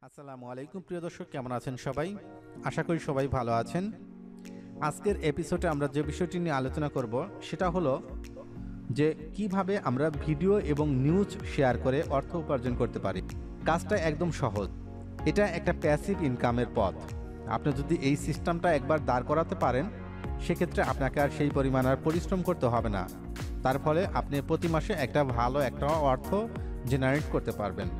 আসসালামু আলাইকুম প্রিয় দর্শক, কেমন আছেন সবাই? আশা করি সবাই ভালো আছেন। আজকের এপিসোডে আমরা যে বিষয়টি নিয়ে আলোচনা করব সেটা হলো যে কিভাবে আমরা ভিডিও এবং নিউজ শেয়ার করে অর্থ উপার্জন করতে পারি। কাজটা একদম সহজ। এটা একটা প্যাসিভ ইনকামের পথ। আপনি যদি এই সিস্টেমটা একবার দাঁড় করাতে পারেন, সেক্ষেত্রে আপনাকে আর সেই পরিমাণ আর পরিশ্রম করতে হবে না। তার ফলে আপনি প্রতি মাসে একটা ভালো একটা অর্থ জেনারেট করতে পারবেন।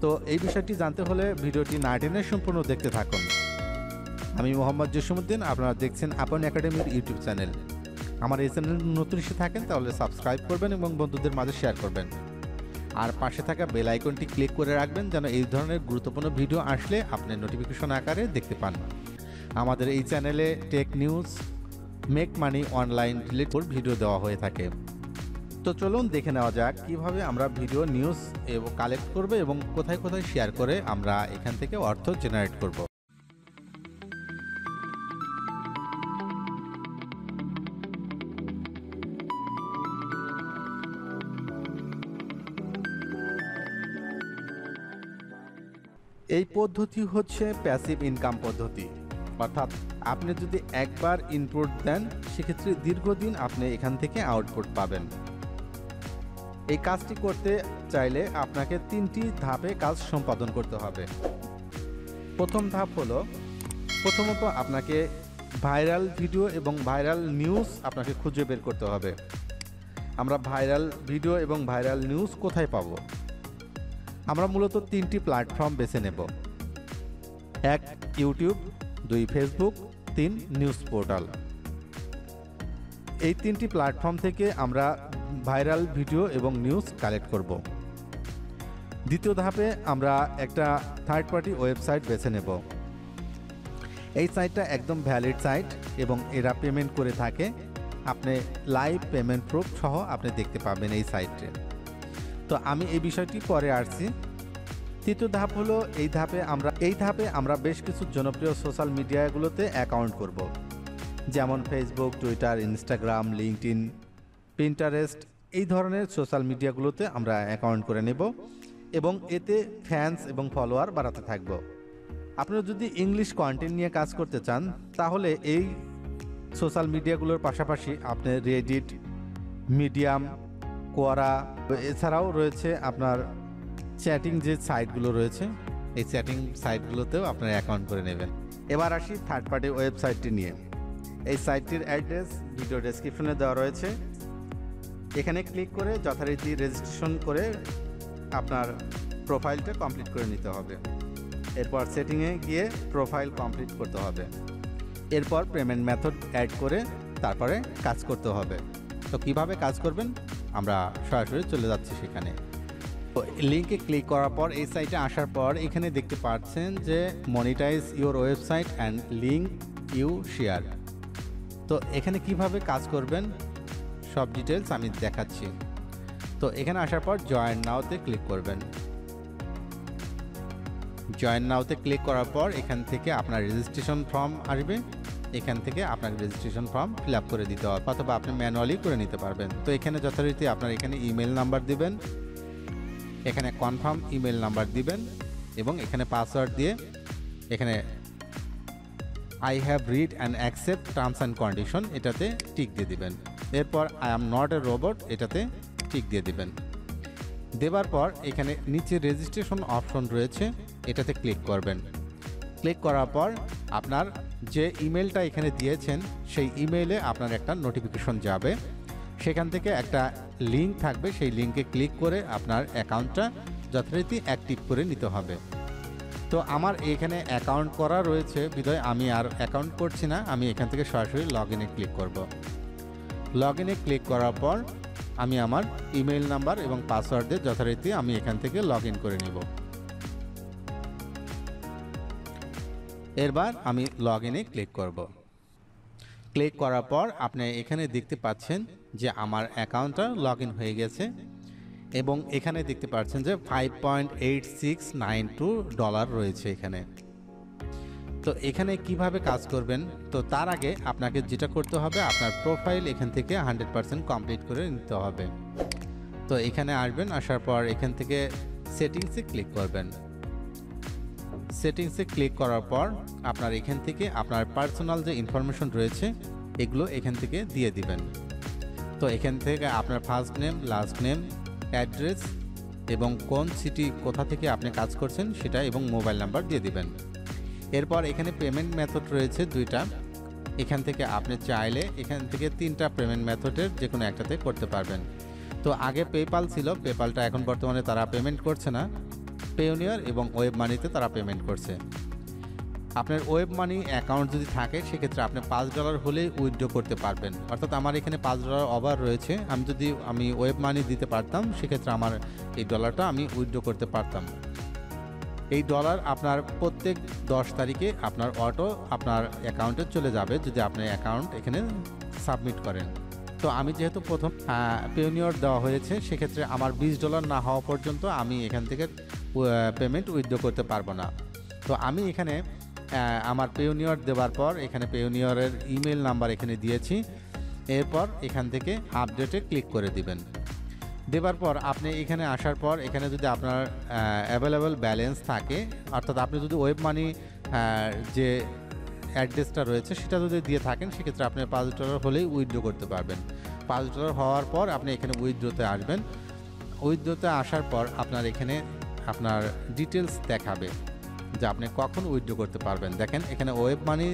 তো এই বিষয়টি জানতে হলে ভিডিওটি না টেনে সম্পূর্ণ দেখতে থাকুন। আমি মোহাম্মদ জসিমউদ্দিন, আপনারা দেখছেন আপন একাডেমির ইউটিউব চ্যানেল। আমার এই চ্যানেল নতুন এসে থাকেন তাহলে সাবস্ক্রাইব করবেন এবং বন্ধুদের মাঝে শেয়ার করবেন। আর পাশে থাকা বেল আইকনটি ক্লিক করে রাখবেন যেন এই ধরনের গুরুত্বপূর্ণ ভিডিও আসলে আপনি নোটিফিকেশন আকারে দেখতে পান। আমাদের এই চ্যানেলে tech news, make money, online related video দেওয়া হয়ে থাকে। তো চলুন দেখে নেওয়া যাক কিভাবে আমরা ভিডিও নিউজ এবং কালেক্ট করব এবং কোথায় কোথায় শেয়ার করে আমরা এখান থেকে অর্থ জেনারেট করব। এই পদ্ধতি হচ্ছে প্যাসিভ ইনকাম পদ্ধতি, অর্থাৎ আপনি যদি একবার ইনপুট দেন সেক্ষেত্রে দীর্ঘদিন আপনি এখান থেকে আউটপুট পাবেন। এই কাজটি করতে চাইলে আপনাকে 3টি ধাপে কাজ সম্পাদন করতে হবে। প্রথম ধাপ হলো, প্রথমত আপনাকে ভাইরাল ভিডিও এবং ভাইরাল নিউজ আপনাকে খুঁজে বের করতে হবে। আমরা ভাইরাল ভিডিও এবং ভাইরাল নিউজ কোথায় পাবো? আমরা মূলত 3টি প্ল্যাটফর্ম বেছে নেব। 1 ইউটিউব, 2 ফেসবুক, 3 নিউজ পোর্টাল। এই 3টি প্ল্যাটফর্ম থেকে আমরা ভাইরাল ভিডিও এবং নিউজ কালেক্ট করব। দ্বিতীয় ধাপে আমরা একটা থার্ড পার্টি ওয়েবসাইট বেছে নেব। এই সাইটটা একদম ভ্যালিড সাইট এবং এরা পেমেন্ট করে থাকে। আপনি লাইভ পেমেন্ট প্রুফ সহ আপনি দেখতে পাবেন এই সাইটে। তো আমি এই বিষয়টি পরে আসছি। তৃতীয় ধাপ হলো, এই ধাপে আমরা বেশ কিছু জনপ্রিয় সোশ্যাল মিডিয়াগুলোতে অ্যাকাউন্ট করব, যেমন Facebook, Twitter, Instagram, LinkedIn, Pinterest, এই ধরনের সোশ্যাল মিডিয়াগুলোতে আমরা অ্যাকাউন্ট করে নেব এবং এতে ফ্যান্স এবং ফলোয়ার বাড়াতে থাকব। আপনারা যদি ইংলিশ কন্টেন্ট নিয়ে কাজ করতে চান তাহলে এই সোশ্যাল মিডিয়াগুলোর পাশাপাশি আপনি রেডিট, মিডিয়াম, কোয়ারা, এছাড়াও রয়েছে আপনার চ্যাটিং যে সাইটগুলো রয়েছে, এই চ্যাটিং সাইটগুলোতেও আপনারা অ্যাকাউন্ট করে নেবেন। এবার আসি থার্ড পার্টি ওয়েবসাইটটি নিয়ে। এই সাইটটির অ্যাড্রেস ভিডিও ডেসক্রিপশনে দেওয়া রয়েছে। এখানে ক্লিক করে যথারীতি রেজিস্ট্রেশন করে আপনার প্রোফাইলটা কমপ্লিট করে নিতে হবে। এরপর সেটিংয়ে গিয়ে প্রোফাইল কমপ্লিট করতে হবে। এরপর পেমেন্ট মেথড অ্যাড করে তারপরে কাজ করতে হবে। তো কিভাবে কাজ করবেন আমরা সরাসরি চলে যাচ্ছি সেখানে। তো লিঙ্কে ক্লিক করার পর এই সাইটে আসার পর এখানে দেখতে পাচ্ছেন যে monetise your website and link you share. তো এখানে কিভাবে কাজ করবেন সব ডিটেলস আমি দেখাচ্ছি। তো এখানে আসার পর জয়েন নাওতে ক্লিক করবেন। জয়েন নাওতে ক্লিক করার পর এখান থেকে আপনার রেজিস্ট্রেশন ফর্ম আসবে। এখান থেকে আপনার রেজিস্ট্রেশন ফর্ম ফিল আপ করে দিতে হবে, অথবা আপনি ম্যানুয়ালি করে নিতে পারবেন। তো এখানে যথারীতি আপনার এখানে ইমেল নাম্বার দিবেন, এখানে কনফার্ম ইমেল নাম্বার দিবেন এবং এখানে পাসওয়ার্ড দিয়ে এখানে I have read and accept terms and condition এটাতে টিক দিয়ে দিবেন। এরপর I am not a robot এটাতে টিক দিয়ে দিবেন। দেওয়ার পর এখানে নিচে রেজিস্ট্রেশন অপশন রয়েছে, এটাতে ক্লিক করবেন। ক্লিক করার পর আপনার যে ইমেলটা এখানে দিয়েছেন সেই ইমেইলে আপনার একটা নোটিফিকেশন যাবে। সেখান থেকে একটা লিঙ্ক থাকবে, সেই লিঙ্কে ক্লিক করে আপনার অ্যাকাউন্টটা যথারীতি অ্যাক্টিভ করে নিতে হবে। তো আমার এখানে অ্যাকাউন্ট করা রয়েছে বিধায় আমি আর অ্যাকাউন্ট করছি না, আমি এখান থেকে সরাসরি লগ ইনে ক্লিক করব। লগ ইনে ক্লিক করার পর আমি আমার ইমেল নাম্বার এবং পাসওয়ার্ড দিয়ে যথারীতি আমি এখান থেকে লগ ইন করে নিব। এরবার আমি লগ ইনে ক্লিক করব। ক্লিক করার পর আপনি এখানে দেখতে পাচ্ছেন যে আমার অ্যাকাউন্টটা লগ ইন হয়ে গেছে এবং এখানে দেখতে পাচ্ছেন যে $5.8692 রয়েছে এখানে। তো এখানে কিভাবে কাজ করবেন? তো তার আগে আপনাকে যেটা করতে হবে, আপনার প্রোফাইল এখান থেকে 100% কমপ্লিট করে নিতে হবে। তো এখানে আসবেন, আসার পর এখান থেকে সেটিংসে ক্লিক করবেন। সেটিংসে ক্লিক করার পর আপনার এখান থেকে আপনার পার্সোনাল যে ইনফরমেশন রয়েছে এগুলো এখান থেকে দিয়ে দিবেন। তো এখান থেকে আপনার first name, last name, address এবং কোন সিটি, কোথা থেকে আপনি কাজ করছেন সেটা এবং মোবাইল নাম্বার দিয়ে দিবেন। এরপর এখানে পেমেন্ট মেথড রয়েছে 2টা। এখান থেকে আপনি চাইলে এখান থেকে 3টা পেমেন্ট মেথডের যে কোনো একটাতে করতে পারবেন। তো আগে পেপাল ছিল, পেপালটা এখন বর্তমানে তারা পেমেন্ট করছে না। পেওনিয়ার এবং ওয়েব মানিতে তারা পেমেন্ট করছে। আপনার ওয়েব মানি অ্যাকাউন্ট যদি থাকে সেক্ষেত্রে আপনি $5 হলেই উইথড্র করতে পারবেন। অর্থাৎ আমার এখানে $5 ওভার রয়েছে, আমি ওয়েব মানি দিতে পারতাম সেক্ষেত্রে আমার এই ডলারটা আমি উইথড্র করতে পারতাম। এই ডলার আপনার প্রত্যেক 10 তারিখে আপনার অটো আপনার অ্যাকাউন্টে চলে যাবে যদি আপনি অ্যাকাউন্ট এখানে সাবমিট করেন। তো আমি যেহেতু প্রথম পেওনিয়ার দেওয়া হয়েছে সেক্ষেত্রে আমার $20 না হওয়া পর্যন্ত আমি এখান থেকে পেমেন্ট উইথড্র করতে পারবো না। তো আমি এখানে আমার পেওনিয়ার দেওয়ার পর এখানে পেওনিয়ারের ইমেল নাম্বার এখানে দিয়েছি। এরপর এখান থেকে আপডেটে ক্লিক করে দিবেন। দেওয়ার পর আপনি এখানে আসার পর এখানে যদি আপনার অ্যাভেলেবল ব্যালেন্স থাকে, অর্থাৎ আপনি যদি ওয়েব মানি যে অ্যাড্রেসটা রয়েছে সেটা যদি দিয়ে থাকেন সেক্ষেত্রে আপনি $5 হলেই উইথড্র করতে পারবেন। $5 হওয়ার পর আপনি এখানে উইথড্রতে আসবেন। উইথড্রতে আসার পর আপনার এখানে আপনার ডিটেলস দেখাবে যে আপনি কখন উইথড্র করতে পারবেন। দেখেন এখানে ওয়েব মানি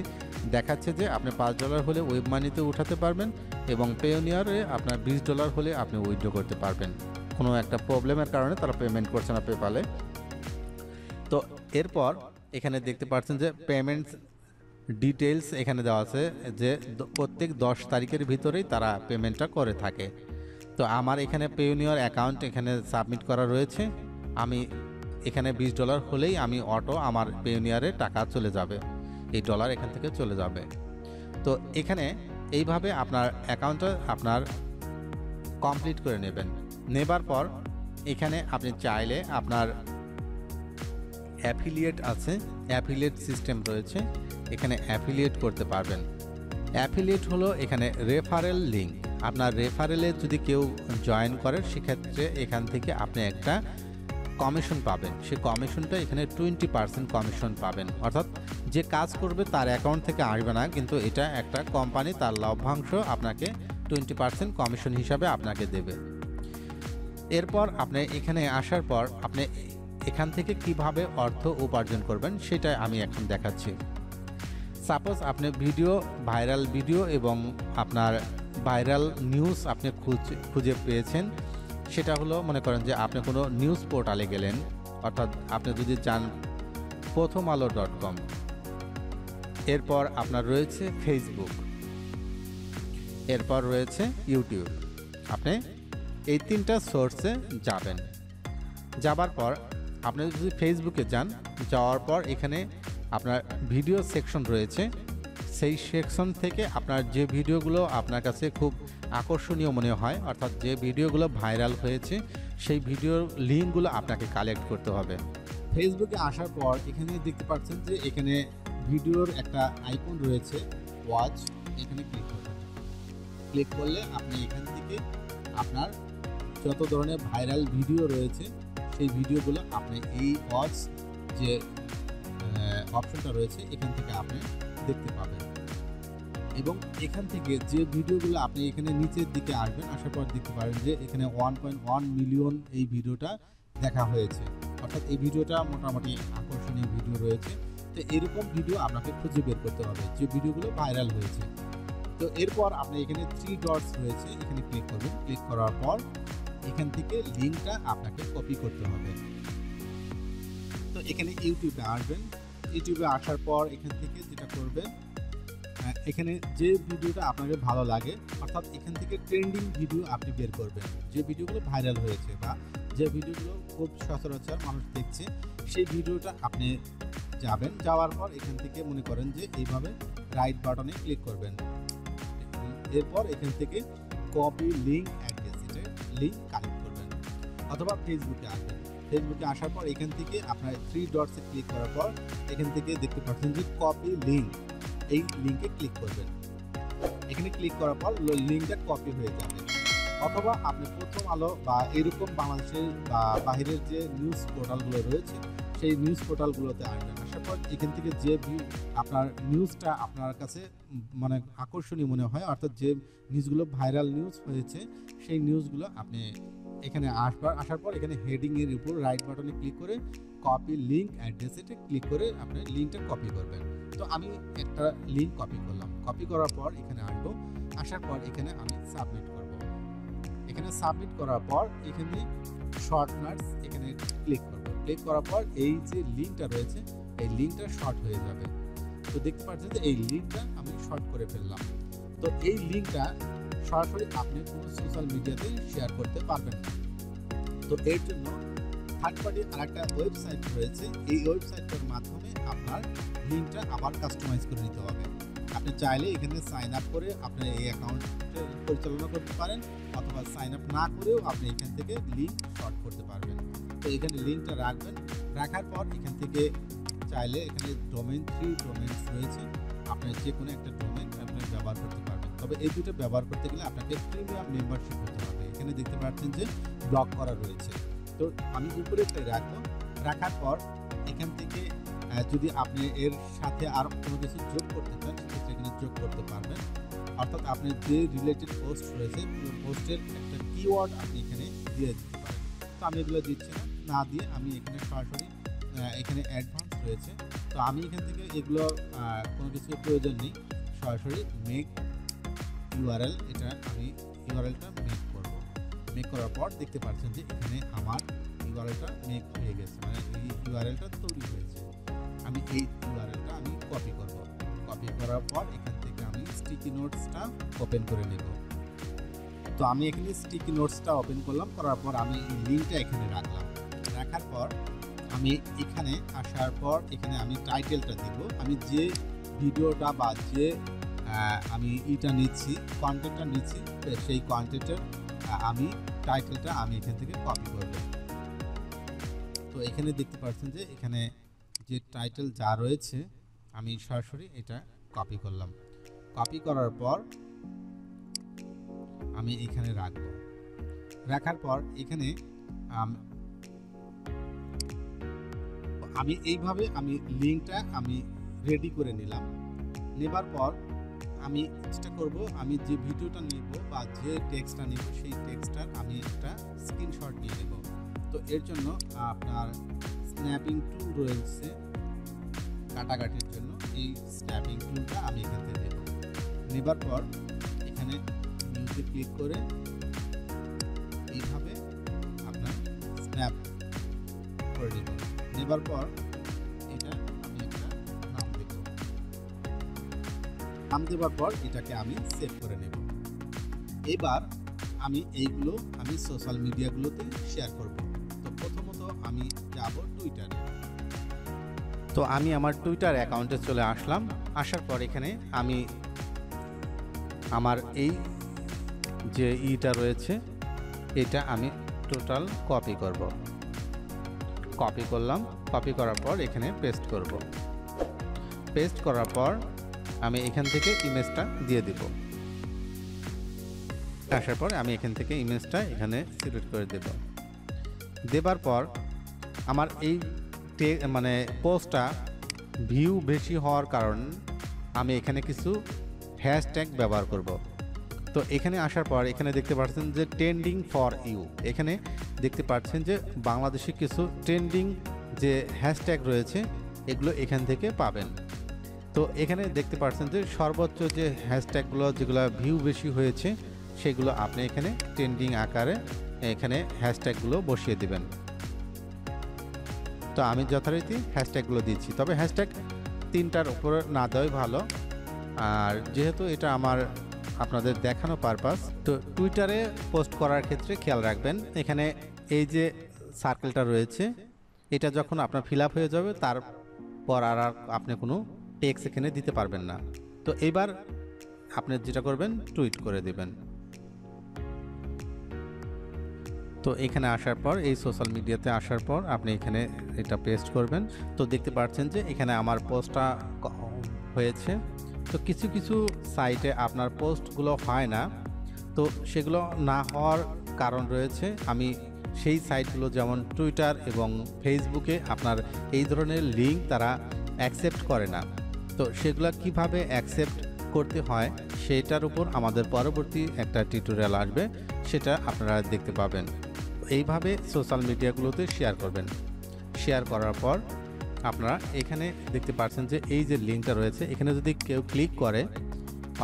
দেখাচ্ছে যে আপনি $5 হলে ওয়েব মানিতে উঠাতে পারবেন এবং পেওনিয়ারে আপনার $20 হলে আপনি উইথড্র করতে পারবেন। কোনো একটা প্রবলেমের কারণে তারা পেমেন্ট করছে না পেপালে। তো এরপর এখানে দেখতে পাচ্ছেন যে পেমেন্টস ডিটেলস এখানে দেওয়া আছে যে প্রত্যেক 10 তারিখের ভিতরেই তারা পেমেন্টটা করে থাকে। তো আমার এখানে পেওনিয়ার অ্যাকাউন্ট এখানে সাবমিট করা রয়েছে। আমি এখানে $20 হলেই আমি অটো আমার পেওনিয়ারে টাকা চলে যাবে, এই ডলার এখান থেকে চলে যাবে। তো এখানে এইভাবে আপনার অ্যাকাউন্টটা আপনার কমপ্লিট করে নেবার পর এখানে আপনি চাইলে আপনার অ্যাফিলিয়েট আছে, অ্যাফিলিয়েট সিস্টেম রয়েছে, এখানে অ্যাফিলিয়েট করতে পারবেন। অ্যাফিলিয়েট হলো এখানে রেফারেল লিঙ্ক। আপনার রেফারেলে যদি কেউ জয়েন করে সেক্ষেত্রে এখান থেকে আপনি একটা কমিশন পাবেন। সে কমিশনটা এখানে 20% কমিশন পাবেন। অর্থাৎ যে কাজ করবে তার অ্যাকাউন্ট থেকে আসবে না, কিন্তু এটা একটা কোম্পানি তার লভ্যাংশ আপনাকে 20% কমিশন হিসাবে আপনাকে দেবে। এরপর আপনি এখানে আসার পর আপনি এখান থেকে কিভাবে অর্থ উপার্জন করবেন সেটা আমি এখন দেখাচ্ছি। সাপোজ আপনি ভাইরাল ভিডিও এবং আপনার ভাইরাল নিউজ আপনি খুঁজে পেয়েছেন। সেটা হলো মনে করেন যে আপনি কোনো নিউজ পোর্টালে গেলেন, অর্থাৎ আপনি যদি যান 𝗦𝗵𝗿𝗲.com, এরপর আপনার রয়েছে ফেসবুক, এরপর রয়েছে ইউটিউব। আপনি এই 3টা সোর্সে যাবেন। যাবার পর আপনি যদি ফেসবুকে যাওয়ার পর এখানে আপনার ভিডিও সেকশন রয়েছে। সেই সেকশন থেকে আপনার যে ভিডিওগুলো আপনার কাছে খুব আকর্ষণীয় মনে হয়, অর্থাৎ যে ভিডিওগুলো ভাইরাল হয়েছে সেই ভিডিওর লিঙ্কগুলো আপনাকে কালেক্ট করতে হবে। ফেসবুকে আসার পর এখানে দেখতে পাচ্ছেন যে এখানে ভিডিওর একটা আইকন রয়েছে ওয়াচ, এখানে ক্লিক করবেন। ক্লিক করলে আপনি এখান থেকে আপনার যত ধরনের ভাইরাল ভিডিও রয়েছে সেই ভিডিওগুলো আপনি এই ওয়াচ যে অপশনটা রয়েছে এখান থেকে আপনি দেখতে পাবেন। এবং এখান থেকে যে ভিডিওগুলো আপনি এখানে নিচের দিকে আসবেন, আসার পর দেখতে পারেন যে এখানে 1.1 মিলিয়ন এই ভিডিওটা দেখা হয়েছে। অর্থাৎ এই ভিডিওটা মোটামুটি আকর্ষণীয় ভিডিও রয়েছে। তো এরকম ভিডিও আপনাকে খুঁজে বের করতে হবে যে ভিডিওগুলো ভাইরাল হয়েছে। তো এরপর আপনি এখানে 3 ডটস রয়েছে, এখানে ক্লিক করবেন। ক্লিক করার পর এখান থেকে লিঙ্কটা আপনাকে কপি করতে হবে। তো এখানে ইউটিউবে আসবেন। ইউটিউবে আসার পর এখান থেকে যেটা করবেন, এখানে যে ভিডিওটা আপনাকে ভালো লাগে, অর্থাৎ এখান থেকে ট্রেন্ডিং ভিডিও আপনি বের করবেন, যে ভিডিওগুলো ভাইরাল হয়েছে বা যে ভিডিওগুলো খুব সচরাচর মানুষ দেখছে সেই ভিডিওটা আপনি যাবেন। যাওয়ার পর এখান থেকে মনে করেন যে এইভাবে রাইট বাটনে ক্লিক করবেন। এরপর এখান থেকে কপি লিঙ্ক অ্যাড্রেস, এটা লিঙ্ক কালেক্ট করবেন। অথবা ফেসবুকে আসবেন। ফেসবুকে আসার পর এখান থেকে আপনার 3 ডটসে ক্লিক করার পর এখান থেকে দেখতে পাচ্ছেন যে কপি লিঙ্ক, এই লিঙ্কে ক্লিক করবেন। এখানে ক্লিক করার পর লিঙ্কটা কপি হয়ে যাবে। অথবা আপনি প্রথম আলো বা এরকম বাংলাদেশের বা বাহিরের যে নিউজ পোর্টালগুলো রয়েছে সেই নিউজ পোর্টালগুলোতে আসবেন। আসার পর এখান থেকে যে আপনার নিউজটা আপনার কাছে মানে আকর্ষণীয় মনে হয়, অর্থাৎ যে নিউজগুলো ভাইরাল নিউজ হয়েছে সেই নিউজগুলো আপনি এখানে আসার পর এখানে হেডিংয়ের উপর রাইট বাটনে ক্লিক করে কপি লিঙ্ক অ্যাড্রেসে ক্লিক করে আপনি লিঙ্কটা কপি করবেন। তো আমি একটা লিঙ্ক কপি করলাম। কপি করার পর এখানে আসবো। আসার পর এখানে আমি সাবমিট করব। এখানে সাবমিট করার পর এখানে শর্ট নোটস এখানে ক্লিক করব। ক্লিক করার পর এই যে লিঙ্কটা রয়েছে এই লিঙ্কটা শর্ট হয়ে যাবে। তো দেখতে পাচ্ছেন যে এই লিঙ্কটা আমি শর্ট করে ফেললাম। তো এই লিঙ্কটা সরাসরি আপনি কোনো সোশ্যাল মিডিয়াতে শেয়ার করতে পারবেন না। তো এর জন্য থার্ড পার্টি আরেকটা ওয়েবসাইট রয়েছে। এই ওয়েবসাইটটার মাধ্যমে আপনার লিঙ্কটা আবার কাস্টমাইজ করে নিতে হবে। আপনি চাইলে এখানে সাইন আপ করে আপনি এই অ্যাকাউন্ট পরিচালনা করতে পারেন, অথবা সাইন আপ না করেও আপনি এখান থেকে লিঙ্ক শর্ট করতে পারবেন। তো এখানে লিঙ্কটা রাখবেন। রাখার পর এখান থেকে চাইলে এখানে ডোমেইন 3 ডোমেইনস রয়েছে, আপনি যে কোনো একটা ডোমেইন আপনি ব্যবহার করতে পারবেন। তবে এই দুটো ব্যবহার করতে গেলে আপনাকে প্রিমিয়াম মেম্বারশিপ হতে হবে। এখানে দেখতে পাচ্ছেন যে ব্লক করা রয়েছে। তো আমি উপরে একটাই রাখবো। রাখার পর এখান থেকে যদি আপনি এর সাথে আর কোনো কিছু যোগ করতে চান সেক্ষেত্রে এখানে যোগ করতে পারবেন। অর্থাৎ আপনি যে রিলেটেড পোস্ট রয়েছে পোস্টের একটা কিওয়ার্ড আপনি এখানে দিয়ে দিতে পারেন। তো আমি এগুলো দিচ্ছি না দিয়ে আমি এখানে সরাসরি এখানে অ্যাডভান্স রয়েছে। তো আমি এখান থেকে এগুলো কোনো কিছু প্রয়োজন নেই, সরাসরি মেক ইউআরএল, এটা আমি ইউআরএলটা মেক করব। মেক করার পর দেখতে পাচ্ছেন যে এখানে আমার ইউআরএলটা মেক হয়ে গেছে, মানে এই ইউআরএলটা তৈরি হয়েছে। আমি এই ইউআরএলটা আমি কপি করব। কপি করার পর এখান থেকে আমি স্টিকি নোটসটা ওপেন করে নেব। তো আমি এখানে স্টিকি নোটসটা ওপেন করলাম। করার পর আমি এই লিঙ্কটা এখানে রাখলাম। রাখার পর আমি এখানে আসার পর এখানে আমি টাইটেলটা দিব। আমি যে ভিডিওটা বা যে আমি এটা নিচ্ছি, কন্টেন্টটা নিচ্ছি, সেই কন্টেন্টের আমি টাইটেলটা আমি এখান থেকে কপি করব। তো এখানে দেখতে পাচ্ছেন যে এখানে যে টাইটেল যা রয়েছে আমি সরাসরি এটা কপি করলাম। কপি করার পর আমি এখানে রাখবো। রাখার পর এখানে আমি এইভাবে আমি লিঙ্কটা আমি রেডি করে নিলাম। নেবার পর আমি চেষ্টা করব আমি যে ভিডিওটা নেব বা যে টেক্সটটা নেব সেই টেক্সটটার আমি একটা স্ক্রিনশট নিয়ে নেব। তো এর জন্য আপনার স্ন্যাপিং টুল রয়েছে কাটাকাটির জন্য, এই স্ন্যাপিং টুলটা আমি এখান থেকে নেব। নেবার পর এখানে নিউজে ক্লিক করে এইভাবে আপনার স্ন্যাপ করে নেব। নেবার পর এটা আমি একটা নাম দেব। নাম দেওয়ার পর এটাকে আমি সেভ করে নেব। এবার আমি এইগুলো আমি সোশ্যাল মিডিয়াগুলোতে শেয়ার করব। তো প্রথমত আমি যাব টুইটারে। তো আমি আমার টুইটার অ্যাকাউন্টে চলে আসলাম। আসার পর এখানে আমি আমার এই যে ইটা রয়েছে এটা আমি টোটাল কপি করব। কপি করলাম। কপি করার পর এখানে পেস্ট করব। পেস্ট করার পর আমি এখান থেকে ইমেজটা দিয়ে দিব। আসার পর আমি এখান থেকে ইমেজটা এখানে সিলেক্ট করে দেব। দেবার পর আমার এই মানে পোস্টটা ভিউ বেশি হওয়ার কারণ আমি এখানে কিছু হ্যাশট্যাগ ব্যবহার করব। তো এখানে আসার পর এখানে দেখতে পাচ্ছেন যে ট্রেন্ডিং ফর ইউ, এখানে দেখতে পাচ্ছেন যে বাংলাদেশে কিছু ট্রেন্ডিং যে হ্যাশট্যাগ রয়েছে এগুলো এখান থেকে পাবেন। তো এখানে দেখতে পাচ্ছেন যে সর্বোচ্চ যে হ্যাশট্যাগুলো যেগুলো ভিউ বেশি হয়েছে সেগুলো আপনি এখানে ট্রেন্ডিং আকারে এখানে হ্যাশট্যাগুলো বসিয়ে দিবেন। তো আমি যথারীতি হ্যাশট্যাগুলো দিচ্ছি, তবে হ্যাশট্যাগ 3টার উপরে না দেওয়াই ভালো। আর যেহেতু এটা আমার আপনাদের দেখানো পারপাস, তো টুইটারে পোস্ট করার ক্ষেত্রে খেয়াল রাখবেন এখানে এই যে সার্কেলটা রয়েছে এটা যখন আপনার ফিল আপ হয়ে যাবে তারপর আর আপনি কোনো টেক্সট এখানে দিতে পারবেন না। তো এবার আপনি যেটা করবেন টুইট করে দিবেন। তো এখানে আসার পর এই সোশ্যাল মিডিয়াতে আসার পর আপনি এখানে এটা পেস্ট করবেন। তো দেখতে পাচ্ছেন যে এখানে আমার পোস্টটা হয়েছে। তো কিছু কিছু সাইটে আপনার পোস্টগুলো হয় না, তো সেগুলো না হওয়ার কারণ রয়েছে। আমি সেই সাইটগুলো যেমন টুইটার এবং ফেসবুকে আপনার এই ধরনের লিঙ্ক তারা অ্যাকসেপ্ট করে না। তো সেগুলো কিভাবে অ্যাকসেপ্ট করতে হয় সেটার উপর আমাদের পরবর্তী একটা টিউটোরিয়াল আসবে, সেটা আপনারা দেখতে পাবেন। এইভাবে সোশ্যাল মিডিয়াগুলোতে শেয়ার করবেন। শেয়ার করার পর আপনারা এখানে দেখতে পাচ্ছেন যে এই যে লিঙ্কটা রয়েছে, এখানে যদি কেউ ক্লিক করে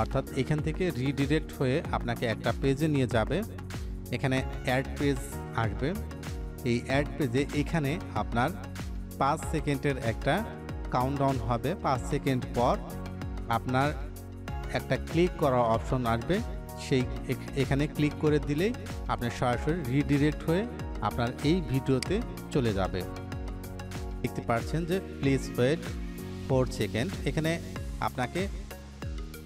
অর্থাৎ এখান থেকে রিডিরেক্ট হয়ে আপনাকে একটা পেজে নিয়ে যাবে। এখানে অ্যাড পেজ আসবে। এই অ্যাড পেজে এখানে আপনার 5 সেকেন্ডের একটা কাউন্টডাউন হবে। 5 সেকেন্ড পর আপনার একটা ক্লিক করা অপশন আসবে, সেই এখানে ক্লিক করে দিলেই আপনার সরাসরি রিডিরেক্ট হয়ে আপনার এই ভিডিওতে চলে যাবে। দেখতে পাচ্ছেন যে প্লিজ ওয়েট 4 সেকেন্ড, এখানে আপনাকে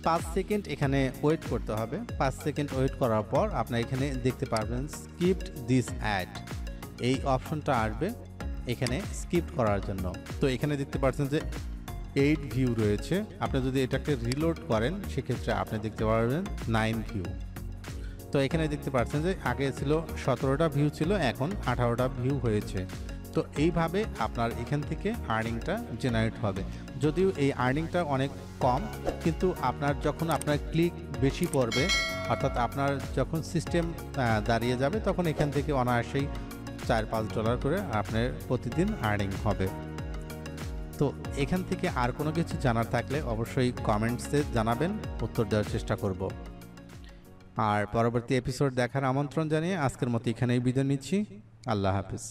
5 সেকেন্ড এখানে ওয়েট করতে হবে। 5 সেকেন্ড ওয়েট করার পর আপনার এখানে দেখতে পারবেন স্কিপড দিস অ্যাড, এই অপশনটা আসবে এখানে স্কিপ করার জন্য। তো এখানে দেখতে পাচ্ছেন যে 8 ভিউ রয়েছে। আপনি যদি এটাকে রিলোড করেন সেক্ষেত্রে আপনি দেখতে পারবেন 9 ভিউ। তো এখানে দেখতে পাচ্ছেন যে আগে ছিল 17টা ভিউ ছিল, এখন 18টা ভিউ হয়েছে। তো এইভাবে আপনার এখান থেকে আর্নিংটা জেনারেট হবে। যদিও এই আর্নিংটা অনেক কম, কিন্তু আপনার যখন আপনার ক্লিক বেশি পড়বে অর্থাৎ আপনার যখন সিস্টেম দাঁড়িয়ে যাবে তখন এখান থেকে অনায়াসেই $4-5 করে আপনার প্রতিদিন আর্নিং হবে। তো এখান থেকে আর কোনো কিছু জানার থাকলে অবশ্যই কমেন্টসে জানাবেন, উত্তর দেওয়ার চেষ্টা করব। আর পরবর্তী এপিসোড দেখার আমন্ত্রণ জানিয়ে আজকের মতো এখানেই বিদায় নিচ্ছি। আল্লাহ হাফিজ।